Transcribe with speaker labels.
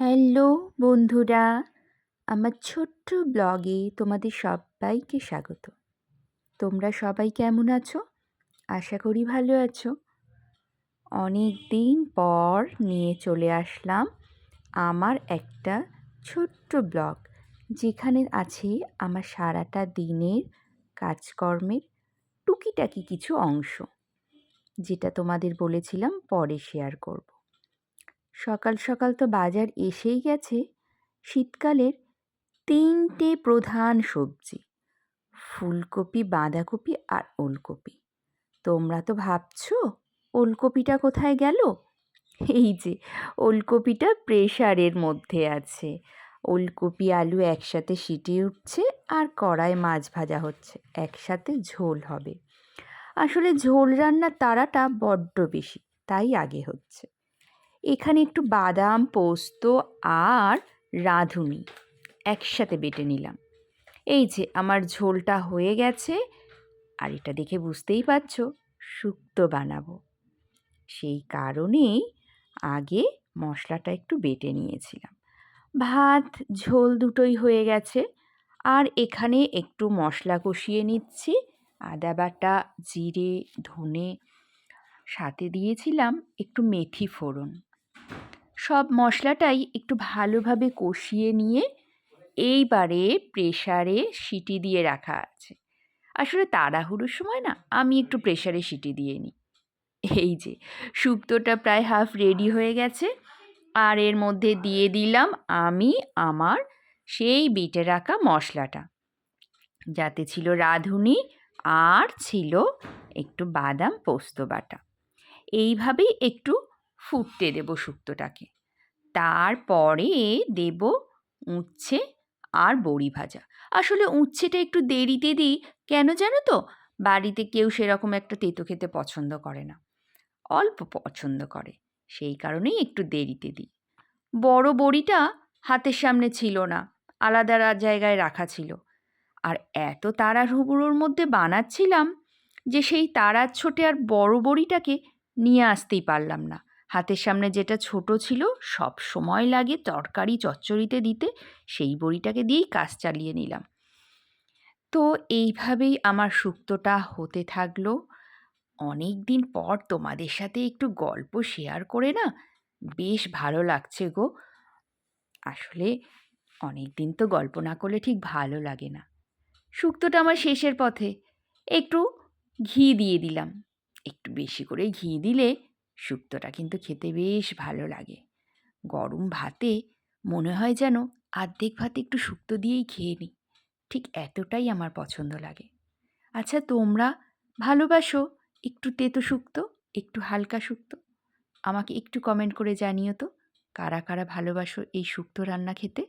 Speaker 1: Hello বন্ধুরা, আমার ছোট্ট ব্লগে তোমাদের সবাইকে স্বাগত। তোমরা সবাই কেমন আছো? আশা করি ভালো আছো। অনেক দিন পর নিয়ে চলে আসলাম আমার একটা ছোট্ট ব্লগ, যেখানে আছে আমার সারাটা দিনের কাজকর্মের টুকিটাকি কিছু অংশ, যেটা তোমাদের বলেছিলাম পরে শেয়ার করব। সকাল সকাল তো বাজার এসেই গেছে শীতকালের ৩টে প্রধান সবজি, ফুলকপি, বাঁধাকপি আর ওলকপি। তোমরা তো ভাবছো ওলকপিটা কোথায় গেল? এই যে ওলকপিটা প্রেসারের মধ্যে আছে। ওলকপি আলু একসাথে সিটি উঠছে আর কড়ায় মাছ ভাজা হচ্ছে, একসাথে ঝোল হবে। আসলে ঝোল রান্নার তাড়াটা বড্ড বেশি, তাই আগে হচ্ছে। এখানে একটু বাদাম, পোস্ত আর রাঁধুনি একসাথে বেটে নিলাম। এই যে আমার ঝোলটা হয়ে গেছে, আর এটা দেখে বুঝতেই পারছো শুক্তো বানাবো। সেই কারণেই আগে মশলাটা একটু বেটে নিয়েছিলাম। ভাত ঝোল দুটোই হয়ে গেছে, আর এখানে একটু মশলা কষিয়ে নিচ্ছি। আদা বাটা, জিরে, ধনে, সাথে দিয়েছিলাম একটু মেথি ফোড়ন। সব মশলাটাই একটু ভালোভাবে কষিয়ে নিয়ে এইবারে প্রেসারে সিটি দিয়ে রাখা আছে। আসলে তাড়াহুড়োর সময় না আমি একটু প্রেসারে সিটি দিয়ে নিই। এই যে শুক্তোটা প্রায় হাফ রেডি হয়ে গেছে, আর এর মধ্যে দিয়ে দিলাম আমি আমার সেই বেটে রাখা মশলাটা, যাতে ছিল রাঁধুনি আর ছিল একটু বাদাম পোস্ত বাটা। এইভাবেই একটু ফুটতে দেব শুক্তোটাকে। তারপরে দেব উচ্ছে আর বড়ি ভাজা। আসলে উচ্ছেটা একটু দেরিতে দিই, কেন জানো তো? বাড়িতে কেউ সেরকম একটা তেতো খেতে পছন্দ করে না, অল্প পছন্দ করে, সেই কারণেই একটু দেরিতে দিই। বড় বড়িটা হাতের সামনে ছিল না, আলাদা জায়গায় রাখা ছিল। আর এত তাড়াহুড়োর মধ্যে বানাচ্ছিলাম যে সেই তাড়ার ছোটে আর বড় বড়িটাকে নিয়ে আসতেই পারলাম না। হাতের সামনে যেটা ছোট ছিল, সব সময় লাগে তরকারি চচ্চড়িতে দিতে, সেই বড়িটাকে দিয়েই কাজ চালিয়ে নিলাম। তো এইভাবেই আমার শুক্তোটা হতে থাকলো। অনেক দিন পর তোমাদের সাথে একটু গল্প শেয়ার করে না বেশ ভালো লাগছে গো। আসলে অনেক দিন তো গল্প না করলে ঠিক ভালো লাগে না। শুক্তোটা আমার শেষের পথে। একটু ঘি দিয়ে দিলাম। একটু বেশি করে ঘি দিলে শুক্তোটা কিন্তু খেতে বেশ ভালো লাগে। গরম ভাতে মনে হয় যেন আর্ধেক ভাতে একটু শুক্তো দিয়েই খেয়ে নিই। ঠিক এতটাই আমার পছন্দ লাগে। আচ্ছা, তোমরা ভালোবাসো একটু তেতো শুক্তো, একটু হালকা শুক্তো? আমাকে একটু কমেন্ট করে জানিও তো, কারা কারা ভালোবাসো এই শুক্তো রান্না খেতে।